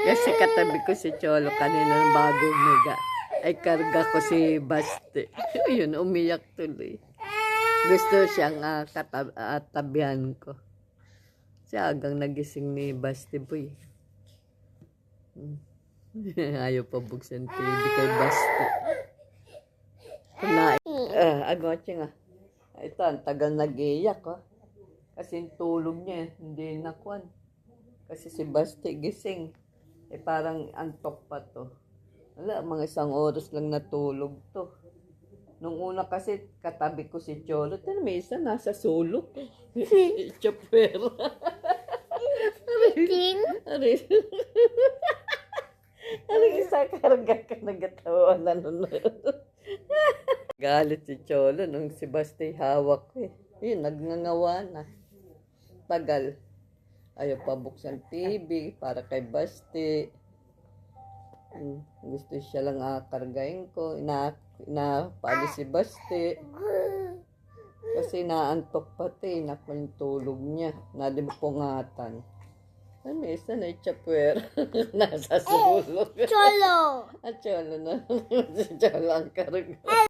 Kasi katabi ko si Cholo kanina ng bagong mega. Ay karga ko si Basti. Yun, umiyak tuloy. Gusto siyang tabihan ko. Siya hanggang nagising ni Basti Boy. Ayaw pa buksan TV kay Basti. Agotche nga. Ito, ang tagal nag-iyak. Kasi tulog niya, hindi nakuan. Kasi si Basti gising. Parang antok pa to. Wala, mga 1 oras lang natulog to. Nung una kasi, katabi ko si Cholo. Pero may isa nasa sulok. Chopper. Ano isa karga ka nagatawa na nun. Galit si Cholo nung si Basti hawak ko eh. Yun, nagngangawa na. Tagal. Ayaw pa buksan TV para kay Basti. Gusto siya lang kargahin ko. Inapali si Basti. Kasi naantok pati. Naku yung tulog niya. Nadibukungatan. May isa na itchapwer. Nasa sulog. Cholo! Cholo na. Si Cholo ang karga.